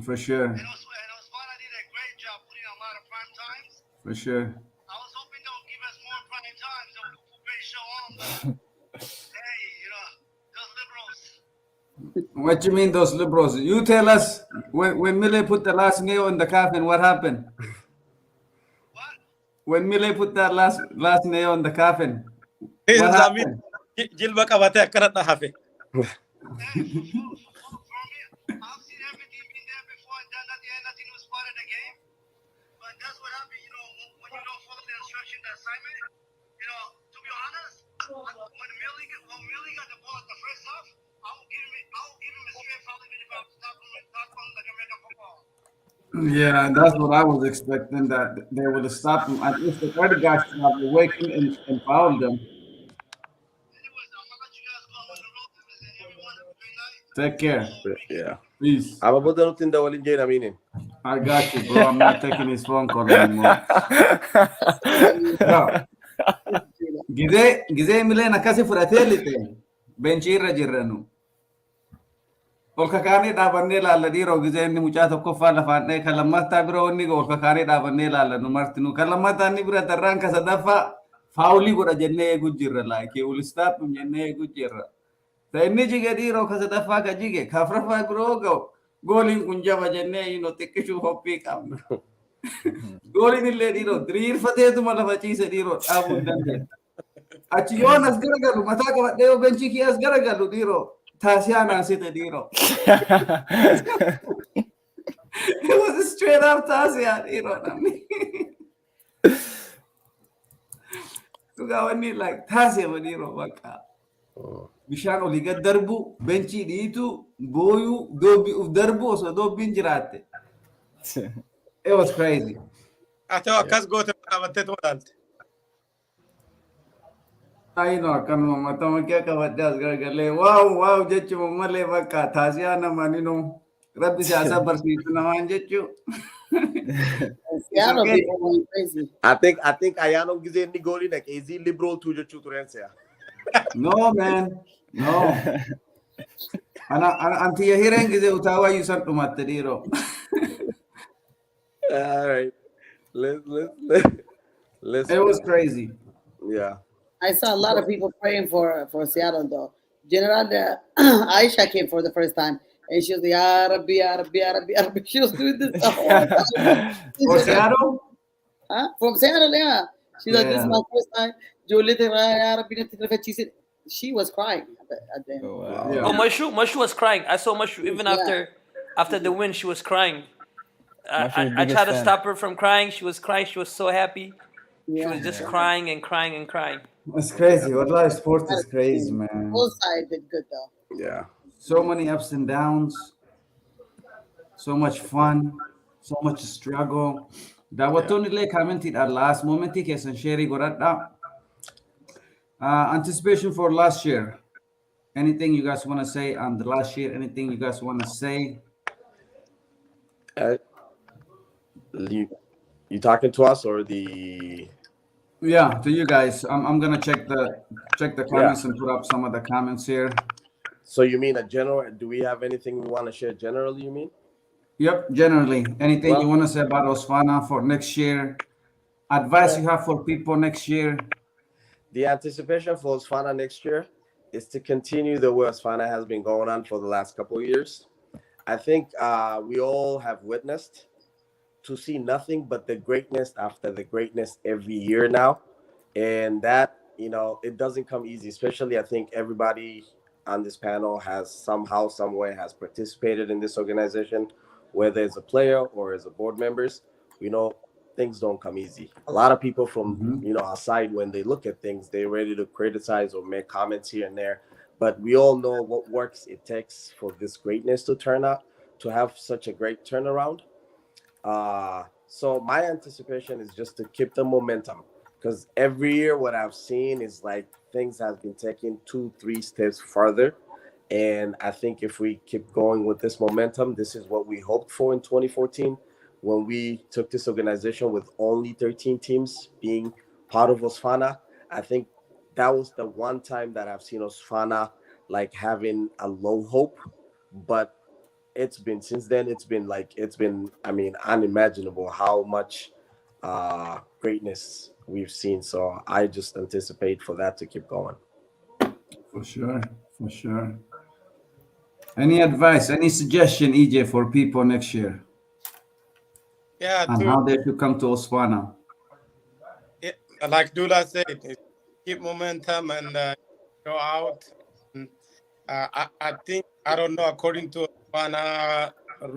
Speaker 1: For sure.
Speaker 8: And OSFNA did a great job putting a lot of prime times.
Speaker 1: For sure.
Speaker 8: I was hoping they'll give us more prime times so we could pay show on. Hey, those liberals.
Speaker 1: What you mean, those liberals? You tell us when Mile put the last nail in the coffin, what happened?
Speaker 8: What?
Speaker 1: When Mile put that last nail in the coffin,
Speaker 6: This
Speaker 1: what
Speaker 6: is
Speaker 1: happened?
Speaker 6: Gilbert Kabate, Kanata Hafe.
Speaker 8: For me, I've seen everything been there before and done nothing was part of the game. But that's what happens, when you don't follow the instruction, the assignment. To be honest, when Millie got the ball at the first half, I will give him a straight foul even if I'm not on like American football.
Speaker 1: Yeah, that's what I was expecting, that they would have stopped him. At least the other guys stopped awakened and fouled them.
Speaker 8: Anyways, I'm gonna let you guys go on the road. Everyone, have a great night.
Speaker 1: Take care.
Speaker 5: Yeah.
Speaker 1: Peace.
Speaker 5: I'm about to think that I mean.
Speaker 1: I got you, bro. I'm not taking his phone call anymore. Gizee Mileen akkasi fudhatee lixee beenchii irra jirranu. Ol kakaanee dhaabannee laalla dhiiroo gizee inni mucaa tokkoffaa lafaan dha'e kan lammataa biroo inni ol kakaanee dhaabannee laalla nu martinu kan lammataa inni bira tarraan ka sadaffaa faawulii godha jennee eeguu jirra. Like he will stop him jennee eeguu jirra. Ta inni jige dhiiroo kasa dafaa ka jige kafrafaa biroo ga'u gooliin kun jaba jennee xiqqishuu hoppii qabna. Gooliin illee dhiiroo diriirfateetuma lafa ciise dhiiroo dhaabuu hin dandeenye. Achi yoon as garagalu mataa qabadhee yoo benchii kee as garagalu dhiiroo taasisaa naasite dhiiroo. It was straight up taasisaa dhiiroo namni. Tugaa wanni like taasisaa dhiiroo bakka. Bishaan olii gad darbu benchii dhiitu booyuu doobbii uf darbu osoo doobbiin jiraatte. It was crazy.
Speaker 6: Atau akkas goote qabattee tuudhaalte.
Speaker 1: Ayino akkanuma matama kee qabadhee as garagalee waaw jechuun malee bakka taasisaa namaan inuu rabbi siyaasaa barsiisu namaan jechuu.
Speaker 2: Seattle people went crazy.
Speaker 5: I think Ayano gize ni goali na KZ liberal tu jechuu turense.
Speaker 1: No man, no. Anti ya hiren gize utawa yusan tumatte diro.
Speaker 5: All right. Let's.
Speaker 1: It was crazy.
Speaker 5: Yeah.
Speaker 2: I saw a lot of people praying for Seattle though. General Aisha came for the first time and she was like, Ya Rabbi, Ya Rabbi, Ya Rabbi, Ya Rabbi. She was doing this the whole time.
Speaker 1: For Seattle?
Speaker 2: Huh? From Seattle, yeah. She's like, this is my first time. She was crying at the end.
Speaker 3: Oh, wow.
Speaker 1: Yeah.
Speaker 4: Oh, Mashu was crying. I saw Mashu even after the win. She was crying.
Speaker 3: Mashu's
Speaker 4: I
Speaker 3: biggest
Speaker 4: tried to
Speaker 3: fan.
Speaker 4: stop her from crying. She was crying. She was so happy. She
Speaker 2: Yeah.
Speaker 4: was just crying and crying and crying.
Speaker 1: It's crazy. What life sport is crazy, man.
Speaker 2: Both sides did good though.
Speaker 5: Yeah.
Speaker 1: So many ups and downs. So much fun. So much struggle. That was only like commented at last moment. Kesan Sherry Gorada. Anticipation for last year. Anything you guys want to say on the last year? Anything you guys want to say?
Speaker 5: You talking to us or the?
Speaker 1: Yeah, to you guys. I'm gonna check the comments and put up some of the comments here.
Speaker 5: So you mean a general? Do we have anything we want to share generally? You mean?
Speaker 1: Yep, generally. Anything you want to say about OSFNA for next year? Advice you have for people next year?
Speaker 5: The anticipation for OSFNA next year is to continue the way OSFNA has been going on for the last couple of years. I think we all have witnessed to see nothing but the greatness after the greatness every year now. And that, it doesn't come easy, especially I think everybody on this panel has somehow, some way has participated in this organization, whether it's a player or as a board members. Things don't come easy. A lot of people from outside, when they look at things, they're ready to criticize or make comments here and there. But we all know what works it takes for this greatness to turn out, to have such a great turnaround. So my anticipation is just to keep the momentum, because every year what I've seen is like things have been taken 2-3 steps further. And I think if we keep going with this momentum, this is what we hoped for in 2014. When we took this organization with only 13 teams being part of OSFNA, I think that was the one time that I've seen OSFNA like having a low hope. But since then, it's been unimaginable how much greatness we've seen. So I just anticipate for that to keep going.
Speaker 1: For sure. Any advice, any suggestion, EJ, for people next year?
Speaker 6: Yeah,
Speaker 1: and how they should come to OSFNA?
Speaker 6: Yeah, like Dula said, keep momentum and go out. And, I think, I don't know, according to OSFNA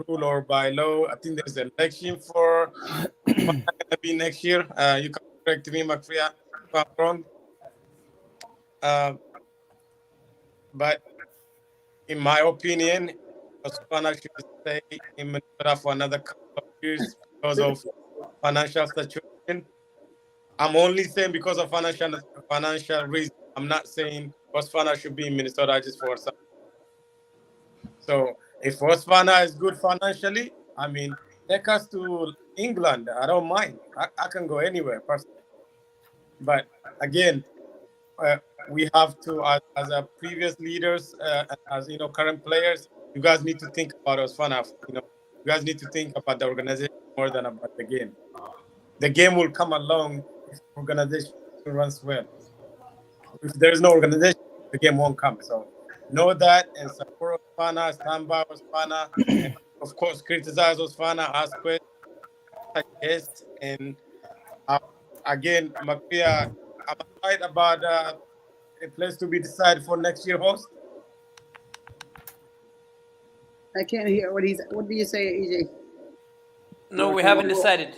Speaker 6: rule or by law, I think there's an election for gonna be next year. You can correct me, Macfria, if I'm wrong. But in my opinion, OSFNA should stay in Minnesota for another couple of years because of financial situation. I'm only saying because of financial reasons. I'm not saying OSFNA should be in Minnesota just for some. So if OSFNA is good financially, take us to England. I don't mind. I can go anywhere personally. But again, we have to, as a previous leaders, as current players, you guys need to think about OSFNA. You guys need to think about the organization more than about the game. The game will come along if the organization runs well. If there's no organization, the game won't come. So know that and support OSFNA, stand by OSFNA, and of course criticize OSFNA, ask questions, yes, and uh, again, Makia, I'm right about a place to be decided for next year host.
Speaker 2: I can't hear what he's. What do you say, EJ?
Speaker 4: No, we haven't decided.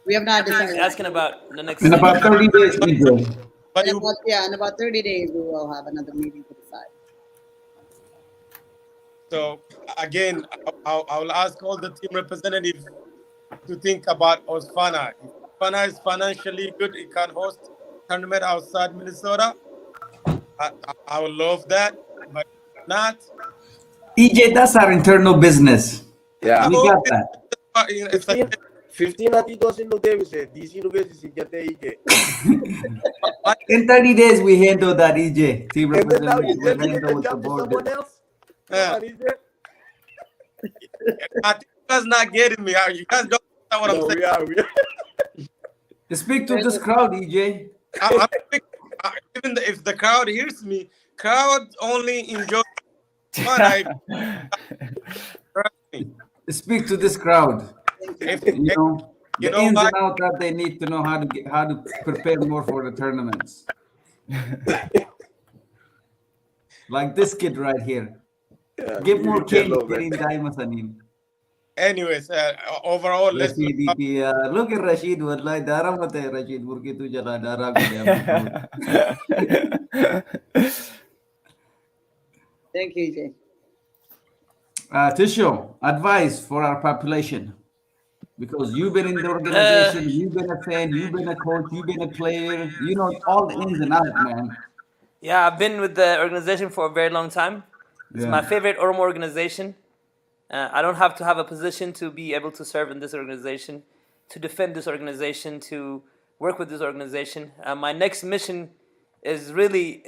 Speaker 2: We have not
Speaker 4: He's
Speaker 2: decided.
Speaker 4: asking about the next
Speaker 1: In
Speaker 4: season.
Speaker 1: about 30 days, EJ.
Speaker 6: But
Speaker 2: In about, yeah, in about 30 days, we will have another meeting to decide.
Speaker 6: so again, I will ask all the team representatives to think about OSFNA. If OSFNA is financially good, it can host tournament outside Minnesota. I would love that, but not.
Speaker 1: EJ, that's our internal business.
Speaker 5: Yeah.
Speaker 1: We got that.
Speaker 6: It's a,
Speaker 5: 15 natitos in Davis, DC Nuggets, get the
Speaker 1: In 30 days, we handle that, EJ. Team
Speaker 5: And then now
Speaker 1: representatives
Speaker 5: you
Speaker 1: will
Speaker 5: tell me
Speaker 1: handle
Speaker 5: to
Speaker 1: with the
Speaker 5: jump to
Speaker 1: board.
Speaker 5: someone else?
Speaker 6: Yeah.
Speaker 5: Come on, EJ.
Speaker 6: I think you guys not getting me. You guys don't know what I'm
Speaker 5: No,
Speaker 6: saying.
Speaker 5: we are.
Speaker 1: Speak to this crowd, EJ.
Speaker 6: I'm even if the crowd hears me, crowd only enjoy fun. Trust me.
Speaker 1: Speak to this crowd.
Speaker 6: If,
Speaker 1: You know,
Speaker 6: you
Speaker 1: the
Speaker 6: know
Speaker 1: ins
Speaker 6: why?
Speaker 1: and outs that they need to know how to prepare more for the tournaments. Like this kid right here.
Speaker 5: Yeah,
Speaker 1: Give more cane
Speaker 5: love
Speaker 1: in Daimasanin.
Speaker 6: Anyways, overall, let's
Speaker 1: Rashid DP. Look at Rashid. Wallahi, dara mate Rashid. Burki tu jala dara gudya.
Speaker 2: Thank you, EJ.
Speaker 1: Tisho, advice for our population. Because you've been in the organization, you've been a fan, you've been a coach, you've been a player, you know all the ins and outs, man.
Speaker 4: Yeah, I've been with the organization for a very long time. It's my favorite Oromo organization. I don't have to have a position to be able to serve in this organization, to defend this organization, to work with this organization. My next mission is really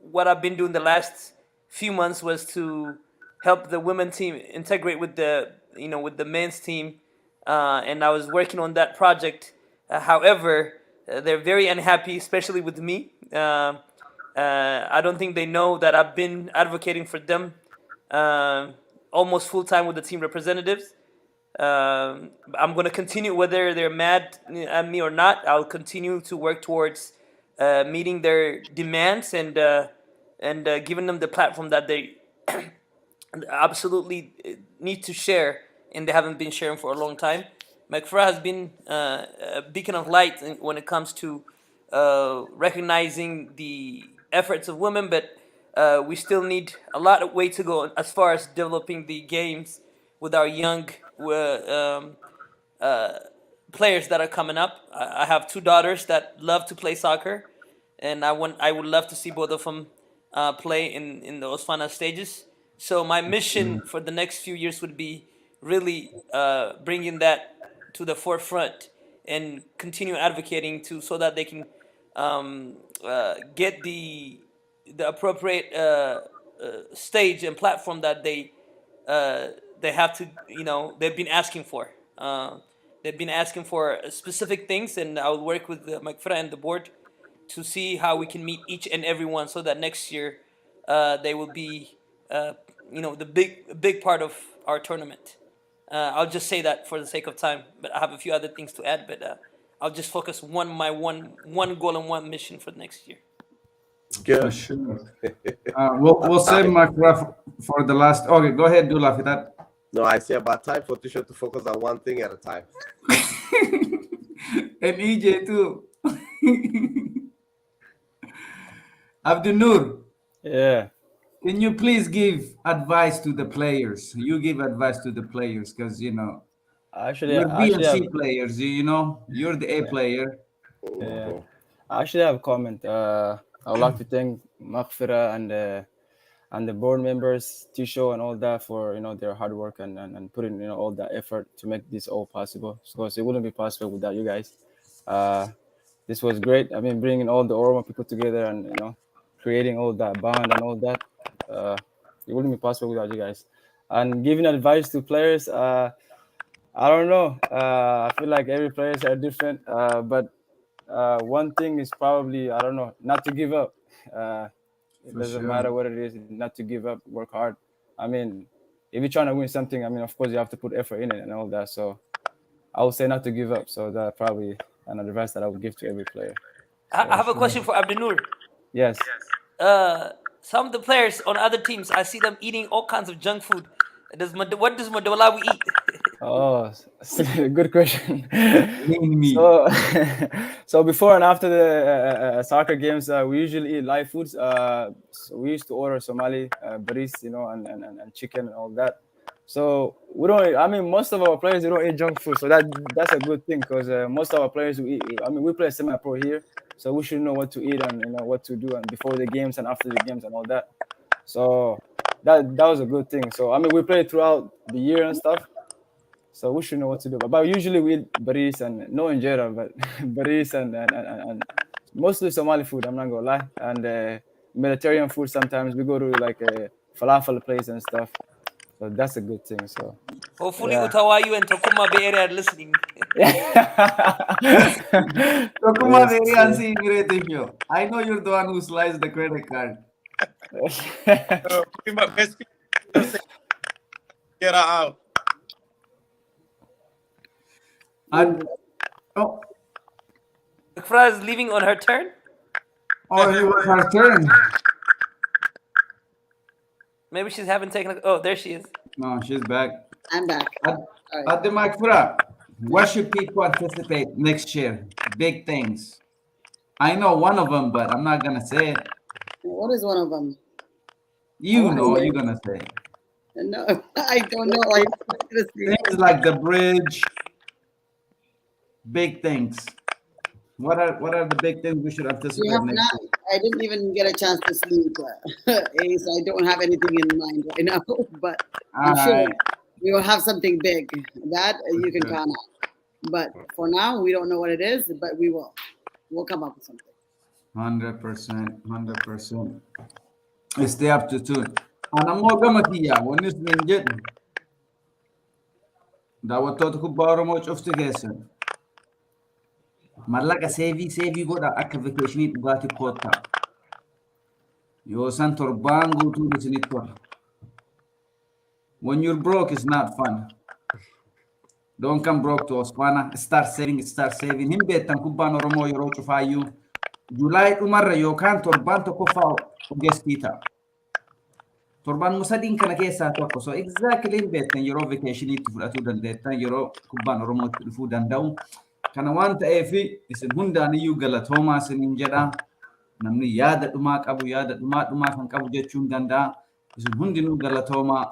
Speaker 4: what I've been doing the last few months was to help the women team integrate with the with the men's team, and I was working on that project. However, they're very unhappy, especially with me. I don't think they know that I've been advocating for them almost full time with the team representatives. I'm going to continue whether they're mad at me or not. I'll continue to work towards meeting their demands and giving them the platform that they absolutely need to share, and they haven't been sharing for a long time. McFra has been a beacon of light when it comes to recognizing the efforts of women, but we still need a lot of way to go as far as developing the games with our young players that are coming up. I have two daughters that love to play soccer, and I would love to see both of them play in the OSFNA stages. So my mission for the next few years would be really bringing that to the forefront and continue advocating so that they can get the appropriate stage and platform that they have to, they've been asking for. They've been asking for specific things, and I'll work with McFra and the board to see how we can meet each and every one, so that next year they will be, the big part of our tournament. I'll just say that for the sake of time, but I have a few other things to add. But I'll just focus one goal and one mission for the next year.
Speaker 1: For sure. We'll save McFra for the last. Okay, go ahead, do Lafitat.
Speaker 5: No, I say about time for Tisha to focus on one thing at a time.
Speaker 1: And EJ too. Abdinur.
Speaker 3: Yeah.
Speaker 1: Can you please give advice to the players? You give advice to the players because
Speaker 3: Actually,
Speaker 1: we're B and C players. You're the A player.
Speaker 3: Yeah. I actually have a comment. I would like to thank Makfira and the board members, Tisho and all that for their hard work and putting all that effort to make this all possible. Because it wouldn't be possible without you guys. This was great. I mean, bringing all the Oromo people together and creating all that bond and all that. It wouldn't be possible without you guys. And giving advice to players, I don't know. I feel like every players are different. But one thing is probably, I don't know, not to give up. It
Speaker 1: For
Speaker 3: doesn't
Speaker 1: sure.
Speaker 3: matter what it is, not to give up, work hard. I mean, if you're trying to win something, I mean, of course you have to put effort in it and all that. So I would say not to give up. So that's probably an advice that I would give to every player.
Speaker 4: I have a question for Abdinur.
Speaker 3: Yes.
Speaker 4: Some of the players on other teams, I see them eating all kinds of junk food. What does Madolawi eat?
Speaker 3: Oh, good question.
Speaker 1: Lean meat.
Speaker 3: So, so before and after the soccer games, we usually eat live foods. So we used to order Somali baris, you know, and chicken and all that. So we don't. I mean, most of our players they don't eat junk food, so that's a good thing because most of our players we eat. I mean, we play semi-pro here, so we should know what to eat and you know what to do and before the games and after the games and all that. So that was a good thing. So I mean, we play throughout the year and stuff. So we should know what to do. But usually we eat baris and no injera, but baris and mostly Somali food. I'm not gonna lie. And Mediterranean food. Sometimes we go to like a falafel place and stuff. So that's a good thing. So
Speaker 4: Hopefully,
Speaker 3: yeah.
Speaker 4: Utawayu and Tokuma Bay Area are listening.
Speaker 1: Tokuma
Speaker 3: Yes,
Speaker 1: Deri
Speaker 3: sir.
Speaker 1: Ansi Ingretinho. I know you're the one who sliced the credit card.
Speaker 6: So pretty much basically just say, get her out.
Speaker 1: And oh,
Speaker 4: Fra is leaving on her turn.
Speaker 1: oh, it was her turn.
Speaker 4: Maybe she's having taken. Oh, there she is.
Speaker 1: No, she's back.
Speaker 2: I'm back.
Speaker 1: At the mic, Fra, what should people anticipate next year? Big things. I know one of them, but I'm not gonna say it.
Speaker 2: What is one of them?
Speaker 1: You
Speaker 2: Oh,
Speaker 1: know,
Speaker 2: yeah.
Speaker 1: you're gonna say it.
Speaker 2: No, I don't know.
Speaker 1: Things like the bridge. Big things. What are the big things we should
Speaker 2: We
Speaker 1: anticipate
Speaker 2: have
Speaker 1: next
Speaker 2: not.
Speaker 1: year?
Speaker 2: I didn't even get a chance to sleep, Ace. I don't have anything in mind right now, but I'm sure
Speaker 1: Alright.
Speaker 2: we will have something big. That you can
Speaker 1: sure.
Speaker 2: count on. But for now, we don't know what it is, but we will. We'll come up with something.
Speaker 1: 100%, 100%. Stay up to tune. Ana mo gama kiyya wanni sun jedhu daawwattoota kubbaa Oromoo cufti keessan mallaqa seevii godha akka vakeeshinii dhugaatii koottaa yoo san torbaan guutuun isinitti tola. When you're broke, it's not fun. Don't come broke to OSFNA. Start saving. Hin beektan kubbaan Oromoo yeroo cufaayyuu Juulaay dhumarra yookaan torbaan tokkoffaa ogeestii ta'a. Torbaan musadiin kana keessaa tokko. So exactly hin beektan yeroo vakeeshiniitti fudhatuu dandeettan yeroo kubbaan Oromootti dhufuu danda'u. Kana waan ta'eef isin hundaaniyyuu galatoomaa isiniin jedha. Namni yaada dhumaa qabu yaada dhumaa kan qabu jechuun danda'a. Isin hundinuu galatoomaa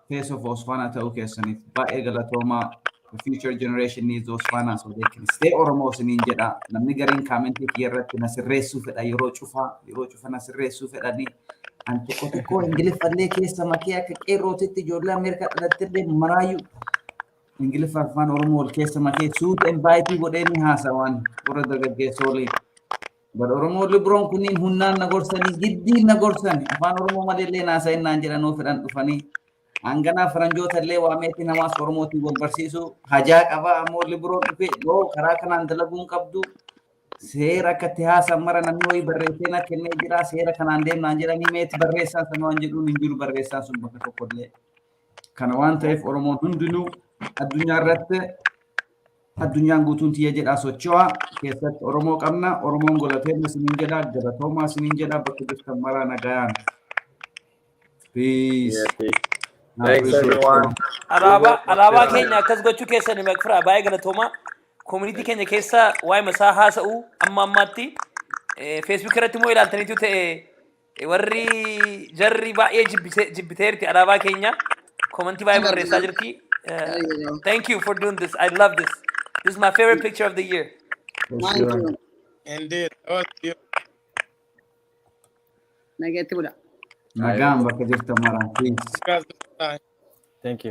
Speaker 1: face of OSFNA ta'uu keessaniif baay'ee galatoomaa. The future generation needs OSFNA so they can stay Oromoo isiniin jedha. Namni gariin kaamentii kiyya irratti na sirreessuu fedha yeroo cufa na sirreessuu fedhanii an tokko Ingiliffallee keessa makee akka qeerrootitti ijoollee Ameerikaa dhalattillee maraayyuu Ingiliffa afaan Oromoo wal keessa makee suuta invaayitii godhee ni haasawaan warra dargaggeessa waliin. But Oromoo libroon kunniin humnaan na gorsanii giddiin na gorsani afaan Oromoo maleellee naasa'innaan jedhanoo fedhan dhufanii Angana faranjoota illee waameetiin hawaasa Oromootiin wal barsiisu hajaa qaba ammoo libroon dhufe yoo karaa kanaan dalaguun qabdu seera akka itti haasan mara namni wayii barreessee na kennee jira seera kanaan deemnaan jedhanii meeti barreessaan sana waan jedhuun hin jiru barreessaan sun bakka tokkollee. Kana waan ta'eef Oromoon hundinuu addunyaa irratti addunyaan guutuun tiyya jedhaa socho'aa keessatti Oromoo qabna Oromoon golateen isiniin jedhaa galatoomaa isiniin jedhaa bakka jirtan maraa nagayaan. Peace.
Speaker 5: Yeah, thanks everyone.
Speaker 4: Alaabaa keenya akkas gochuu keessan Makfraa baay'ee galatooma. Community keenya keessa waa'ee masaa haasa'u amma ammaatti Facebook irratti immoo ilaaltaniitu ta'e warri jarri baay'ee jibbiteerti alaabaa keenya commentii baay'ee barreessaa jirti. Thank you for doing this. I love this. This is my favorite picture of the year.
Speaker 2: Mine too.
Speaker 6: Indeed. Oh,
Speaker 2: Nageetti bula.
Speaker 1: Nagaan bakka jirtan maraa. Peace.
Speaker 6: you.
Speaker 3: Thank you.